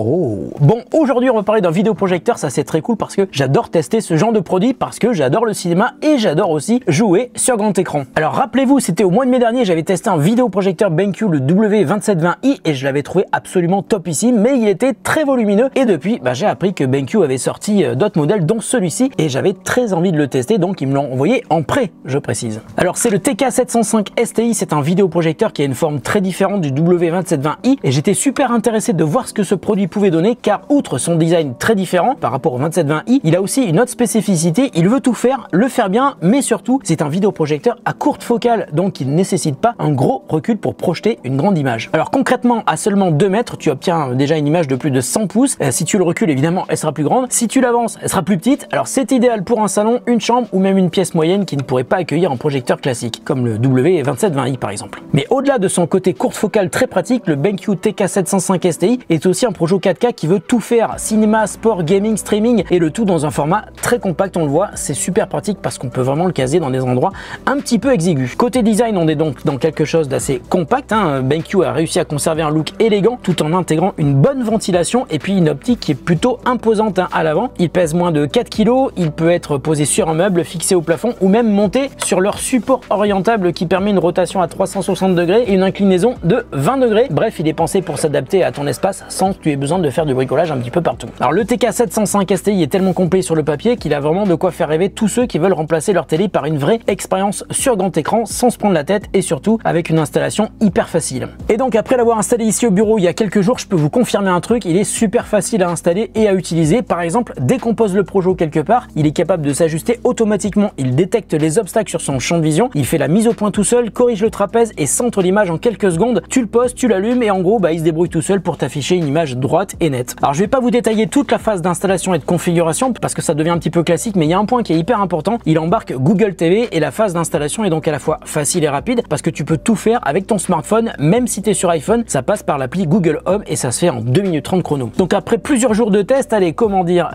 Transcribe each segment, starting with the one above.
Oh, bon, aujourd'hui on va parler d'un vidéoprojecteur, ça c'est très cool parce que j'adore tester ce genre de produit parce que j'adore le cinéma et j'adore aussi jouer sur grand écran. Alors rappelez-vous, c'était au mois de mai dernier, j'avais testé un vidéoprojecteur BenQ, le W2720i, et je l'avais trouvé absolument topissime, mais il était très volumineux et depuis, j'ai appris que BenQ avait sorti d'autres modèles dont celui-ci et j'avais très envie de le tester, donc ils me l'ont envoyé en prêt, je précise. Alors c'est le TK705 STI, c'est un vidéoprojecteur qui a une forme très différente du W2720i et j'étais super intéressé de voir ce que ce produit pouvait donner, car outre son design très différent par rapport au 2720i, il a aussi une autre spécificité, il veut tout faire, le faire bien, mais surtout c'est un vidéoprojecteur à courte focale, donc il ne nécessite pas un gros recul pour projeter une grande image. Alors concrètement, à seulement 2 mètres, tu obtiens déjà une image de plus de 100 pouces, si tu le recules évidemment elle sera plus grande, si tu l'avances elle sera plus petite. Alors c'est idéal pour un salon, une chambre ou même une pièce moyenne qui ne pourrait pas accueillir un projecteur classique, comme le W2720i par exemple. Mais au-delà de son côté courte focale très pratique, le BenQ TK705 STI est aussi un projet 4K qui veut tout faire, cinéma, sport, gaming, streaming, et le tout dans un format très compact, on le voit, c'est super pratique parce qu'on peut vraiment le caser dans des endroits un petit peu exigus. Côté design, on est donc dans quelque chose d'assez compact, BenQ a réussi à conserver un look élégant tout en intégrant une bonne ventilation et puis une optique qui est plutôt imposante à l'avant. Il pèse moins de 4 kg, il peut être posé sur un meuble, fixé au plafond ou même monté sur leur support orientable qui permet une rotation à 360 degrés et une inclinaison de 20 degrés. Bref, il est pensé pour s'adapter à ton espace sans que tu aies besoin de faire du bricolage un petit peu partout. Alors le TK705 STI est tellement complet sur le papier qu'il a vraiment de quoi faire rêver tous ceux qui veulent remplacer leur télé par une vraie expérience sur grand écran sans se prendre la tête et surtout avec une installation hyper facile. Et donc après l'avoir installé ici au bureau il y a quelques jours, je peux vous confirmer un truc, il est super facile à installer et à utiliser. Par exemple, dès qu'on pose le projo quelque part, il est capable de s'ajuster automatiquement, il détecte les obstacles sur son champ de vision, il fait la mise au point tout seul, corrige le trapèze et centre l'image en quelques secondes. Tu le poses, tu l'allumes et en gros il se débrouille tout seul pour t'afficher une image droite et nette. Alors je vais pas vous détailler toute la phase d'installation et de configuration parce que ça devient un petit peu classique, mais il y a un point qui est hyper important, il embarque Google TV et la phase d'installation est donc à la fois facile et rapide parce que tu peux tout faire avec ton smartphone, même si tu es sur iPhone, ça passe par l'appli Google Home et ça se fait en 2 minutes 30 chrono. Donc après plusieurs jours de test, allez, comment dire,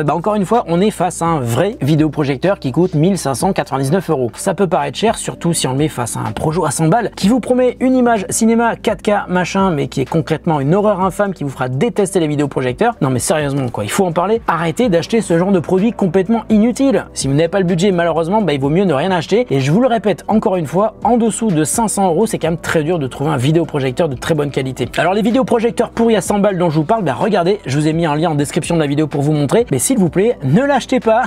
encore une fois, on est face à un vrai vidéoprojecteur qui coûte 1599 €. Ça peut paraître cher, surtout si on le met face à un projo à 100 balles qui vous promet une image cinéma 4K machin, mais qui est concrètement une horreur infâme qui vous fera détester les vidéoprojecteurs. Non mais sérieusement quoi, il faut en parler. Arrêtez d'acheter ce genre de produit complètement inutile. Si vous n'avez pas le budget, malheureusement, il vaut mieux ne rien acheter. Et je vous le répète encore une fois, en dessous de 500 €, c'est quand même très dur de trouver un vidéoprojecteur de très bonne qualité. Alors les vidéoprojecteurs pourris à 100 balles dont je vous parle, regardez, je vous ai mis un lien en description de la vidéo pour vous montrer. Mais s'il vous plaît, ne l'achetez pas.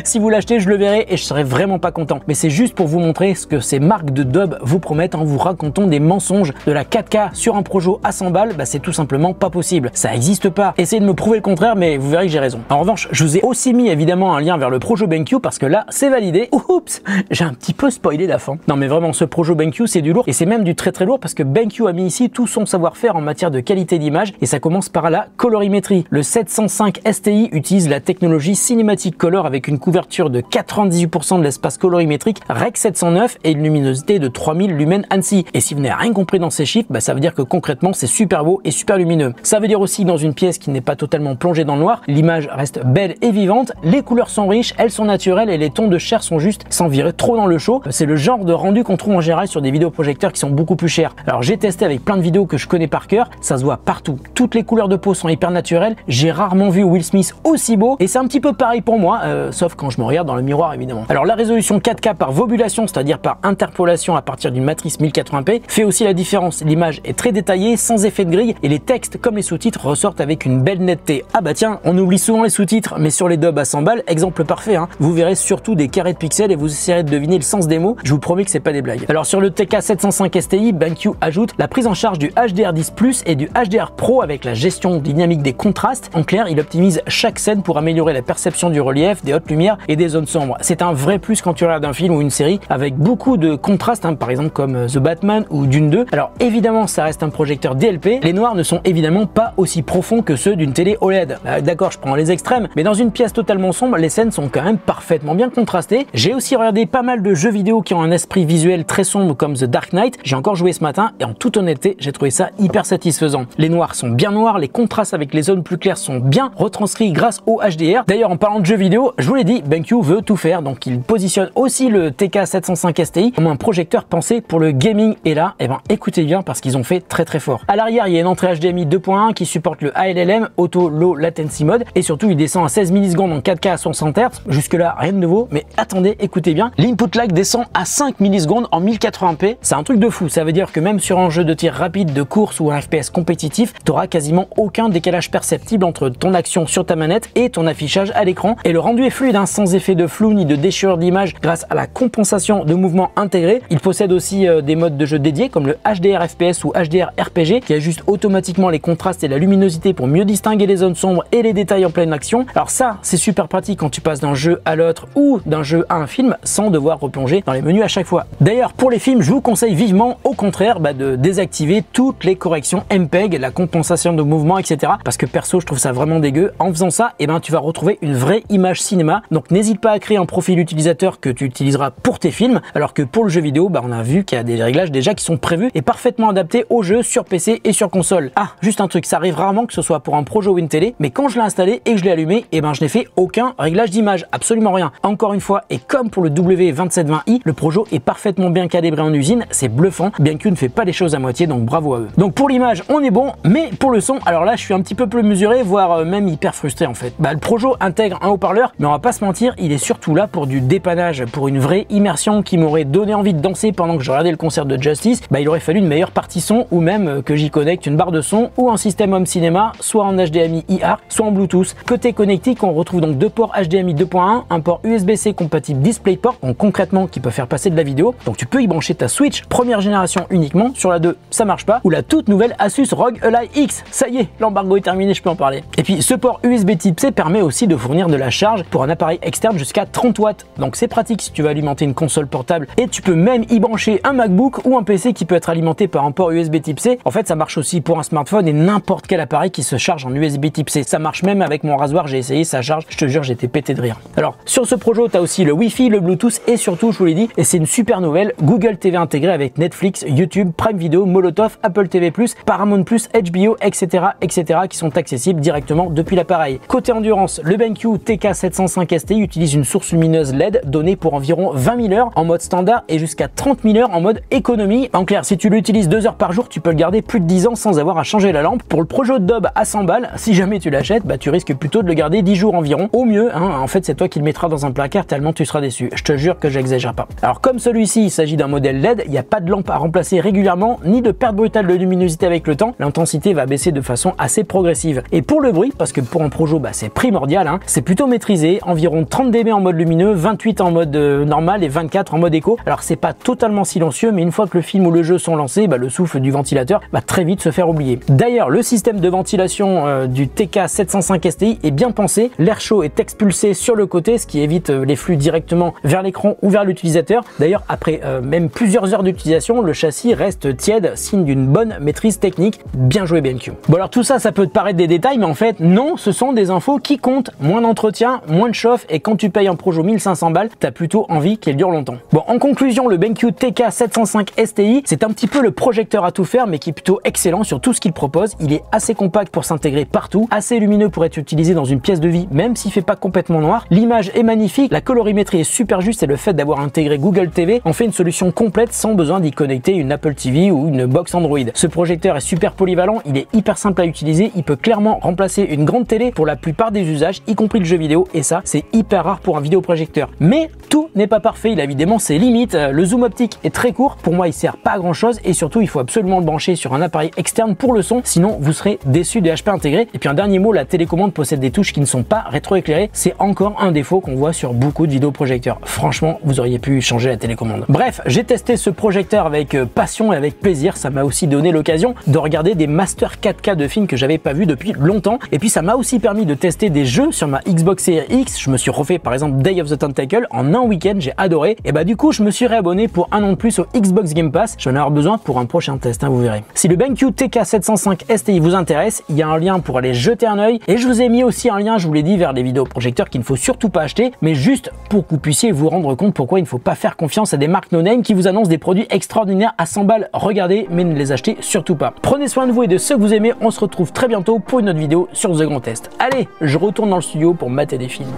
Si vous l'achetez, je le verrai et je serai vraiment pas content. Mais c'est juste pour vous montrer ce que ces marques de dub vous promettent en vous racontant des mensonges. De la 4K sur un projo à 100 balles, c'est tout simplement pas possible. Ça n'existe pas. Essayez de me prouver le contraire, mais vous verrez que j'ai raison. En revanche, je vous ai aussi mis évidemment un lien vers le projo BenQ parce que là, c'est validé. Oups, j'ai un petit peu spoilé la fin. Non mais vraiment, ce projo BenQ, c'est du lourd et c'est même du très très lourd parce que BenQ a mis ici tout son savoir-faire en matière de qualité d'image et ça commence par la colorimétrie. Le 705 STI utilise la technologie Cinematic Color avec une couverture de 98% de l'espace colorimétrique Rec 709 et une luminosité de 3000 lumens ANSI. Et si vous n'avez rien compris dans ces chiffres, ça veut dire que concrètement c'est super beau et super lumineux. Ça veut dire aussi que dans une pièce qui n'est pas totalement plongée dans le noir, l'image reste belle et vivante, les couleurs sont riches, elles sont naturelles et les tons de chair sont justes sans virer trop dans le chaud. C'est le genre de rendu qu'on trouve en général sur des vidéoprojecteurs qui sont beaucoup plus chers. Alors j'ai testé avec plein de vidéos que je connais par cœur, ça se voit partout. Toutes les couleurs de peau sont hyper naturelles, j'ai rarement vu Will Smith aussi beau et c'est un petit peu pareil pour moi, sauf quand je me regarde dans le miroir évidemment. Alors la résolution 4K par vobulation, c'est-à-dire par interpolation à partir d'une matrice 1080p, fait aussi la différence. L'image est très détaillée, sans effet de grille et les textes comme les sous-titres ressortent avec une belle netteté. Ah bah tiens, on oublie souvent les sous-titres, mais sur les dubs à 100 balles, exemple parfait, vous verrez surtout des carrés de pixels et vous essayerez de deviner le sens des mots. Je vous promets que c'est pas des blagues. Alors sur le TK705 STI, BenQ ajoute la prise en charge du HDR10+ et du HDR Pro avec la gestion dynamique des contrastes. En clair, il optimise chaque scène pour améliorer la perception du relief, des hautes lumières et des zones sombres. C'est un vrai plus quand tu regardes un film ou une série avec beaucoup de contrastes, par exemple comme The Batman ou Dune 2. Alors évidemment, ça reste un projecteur DLP. Les noirs ne sont évidemment pas aussi profonds que ceux d'une télé OLED. D'accord, je prends les extrêmes, mais dans une pièce totalement sombre, les scènes sont quand même parfaitement bien contrastées. J'ai aussi regardé pas mal de jeux vidéo qui ont un esprit visuel très sombre comme The Dark Knight. J'ai encore joué ce matin et en toute honnêteté, j'ai trouvé ça hyper satisfaisant. Les noirs sont bien noirs, les contrastes avec les zones plus claires sont bien retranscrits grâce au HDR. D'ailleurs, en parlant de jeux vidéo, je vous l'ai dit, BenQ veut tout faire, donc il positionne aussi le TK705 STI comme un projecteur pensé pour le gaming. Et là, écoutez bien parce qu'ils ont fait très très fort. À l'arrière, il y a une entrée HDMI 2.1 qui supporte le ALLM, Auto Low Latency Mode, et surtout il descend à 16 millisecondes en 4K à 60 Hz. Jusque là rien de nouveau, mais attendez, écoutez bien, l'input lag descend à 5 millisecondes en 1080p. C'est un truc de fou, ça veut dire que même sur un jeu de tir rapide, de course ou un FPS compétitif, tu auras quasiment aucun décalage perceptible entre ton action sur ta manette et ton affichage à l'écran. Et le rendu est fluide, hein, sans effet de flou ni de déchirure d'image grâce à la compensation de mouvement intégrée. Il possède aussi des modes de jeu dédiés comme le HDR FPS ou HDR RPG qui ajuste automatiquement les contrastes et la luminosité pour mieux distinguer les zones sombres et les détails en pleine action. Alors ça, c'est super pratique quand tu passes d'un jeu à l'autre ou d'un jeu à un film sans devoir replonger dans les menus à chaque fois. D'ailleurs, pour les films, je vous conseille vivement au contraire de désactiver toutes les corrections MPEG, la compensation de mouvement, etc. Parce que perso, je trouve ça vraiment dégueu. En faisant ça, tu vas retrouver une vraie image cinéma. Donc n'hésite pas à créer un profil utilisateur que tu utiliseras pour tes films, alors que pour le jeu vidéo, on a vu qu'il y a des réglages déjà qui sont prévus et parfaitement adaptés au jeu sur PC et sur console. Ah, juste un truc, ça arrive rarement que ce soit pour un projet ou une télé, mais quand je l'ai installé et que je l'ai allumé, je n'ai fait aucun réglage d'image, absolument rien. Encore une fois, et comme pour le W2720i, le Projo est parfaitement bien calibré en usine, c'est bluffant, bien qu'il ne fait pas les choses à moitié, donc bravo à eux. Donc pour l'image, on est bon, mais pour le son, alors là, je suis un petit peu plus mesuré, voire même hyper frustré en fait. Le Projo intègre un haut-parleur, mais on va pas se mentir, il est surtout là pour du dépannage, pour une vraie immersion qui m'aurait donné envie de danser pendant que je regardais le concert de Justice. Il aurait fallu une meilleure partie son ou même que j'y connecte une barre de son ou un système home cinéma, soit en HDMI IR, soit en Bluetooth. Côté connectique, on retrouve donc deux ports HDMI 2.1, un port USB-C compatible DisplayPort, donc concrètement qui peut faire passer de la vidéo. Donc tu peux y brancher ta Switch première génération uniquement. Sur la 2, ça marche pas. Ou la toute nouvelle Asus ROG Ally X. Ça y est, l'embargo est terminé, je peux en parler. Et puis ce port USB Type C permet aussi de fournir de la charge pour un appareil externe jusqu'à 30 watts. Donc c'est pratique si tu veux alimenter une console portable, et tu peux même y brancher un MacBook ou un PC qui peut être alimenté par un port USB Type C. En fait, ça marche aussi pour un smartphone et n'importe quel appareil qui se charge en USB Type C. Ça marche même avec mon rasoir, j'ai essayé, ça charge, je te jure, j'étais pété de rire. Alors sur ce Projo, tu as aussi le Wi-Fi, le Bluetooth et surtout, je vous l'ai dit, et c'est une super nouvelle, Google TV intégré avec Netflix, YouTube, Prime Video, Molotov, Apple TV+, Paramount+, HBO, etc., qui sont accessibles directement depuis l'appareil. Côté endurance, le BenQ TK705 STI utilise une source lumineuse LED donnée pour environ 20 000 heures en mode standard et jusqu'à 30 000 heures en mode économie. En clair, si tu l'utilises 2 heures par jour, tu peux le garder plus de 10 ans sans avoir à changer la lampe. Pour le Projo Dub à 100 balles, si jamais tu l'achètes, tu risques plutôt de le garder 10 jours environ. Au mieux, en fait, c'est toi qui le mettras dans un placard tellement tu seras déçu. Je te jure que j'exagère pas. Alors comme celui-ci, il s'agit d'un modèle LED, il n'y a pas de lampe à remplacer régulièrement, ni de perte brutale de luminosité avec le temps. L'intensité va baisser de façon assez progressive. Et pour le bruit, parce que pour un Projo, c'est primordial, c'est plutôt maîtrisé, environ 30 dB en mode lumineux, 28 en mode normal et 24 en mode écho. Alors c'est pas totalement silencieux, mais une fois que le film ou le jeu sont lancés, le souffle du ventilateur va très vite se faire oublier. D'ailleurs, le système de ventilation du TK705 STI est bien pensé. L'air chaud est expulsé sur le côté, ce qui évite les flux directement vers l'écran ou vers l'utilisateur. D'ailleurs, après même plusieurs heures d'utilisation, le châssis reste tiède, signe d'une bonne maîtrise technique. Bien joué BenQ. Bon alors tout ça, ça peut te paraître des détails, mais en fait non, ce sont des infos qui comptent. Moins d'entretien, moins de chauffe, et quand tu payes un Projo 1500 balles, t'as plutôt envie qu'il dure longtemps. Bon, en conclusion, le BenQ TK705 STI, c'est un petit peu le projecteur à tout faire, mais qui est plutôt excellent sur tout ce qu'il propose. Il est assez compact pour s'intégrer partout, assez lumineux pour être utilisé dans une pièce de vie, même s'il fait pas complètement noir. L'image est magnifique, la colorimétrie est super juste, et le fait d'avoir intégré Google TV en fait une solution complète sans besoin d'y connecter une Apple TV ou une box Android. Ce projecteur est super polyvalent, il est hyper simple à utiliser, il peut clairement remplacer une grande télé pour la plupart des usages, y compris le jeu vidéo, et ça, c'est hyper rare pour un vidéoprojecteur. Mais tout n'est pas parfait, il a évidemment ses limites. Le zoom optique est très court, pour moi il sert pas à grand chose, et surtout il faut absolument le brancher sur un appareil externe pour le son, sinon vous serez déçu des HP intégrés. Et puis un dernier mot, la télécommande possède des touches qui ne sont pas rétroéclairées, c'est encore un défaut qu'on voit sur beaucoup de vidéoprojecteurs. Franchement, vous auriez pu changer la télécommande. Bref, j'ai testé ce projecteur avec passion et avec plaisir, ça m'a aussi donné l'occasion de regarder des masters 4K de films que j'avais pas vu depuis longtemps, et puis ça m'a aussi permis de tester des jeux sur ma Xbox Series X. Je me suis refait par exemple Day of the Tentacle en un week-end, j'ai adoré, et du coup je me suis réabonné pour un an de plus au Xbox Game Pass. Je vais en avoir besoin pour un prochain test, vous verrez. Si le BenQ TK705 STI vous intéresse, il y a un lien pour aller jeter un œil, et je vous ai mis aussi un lien, je vous l'ai dit, vers des vidéoprojecteurs qu'il ne faut surtout pas acheter, mais juste pour que vous puissiez vous rendre compte pourquoi il ne faut pas faire confiance à des marques no-name qui vous annoncent des produits extraordinaires à 100 balles. Regardez, mais ne les achetez surtout pas. Prenez soin de vous et de ceux que vous aimez, on se retrouve très bientôt pour une autre vidéo sur The Grand Test. Allez, je retourne dans le studio pour mater des films.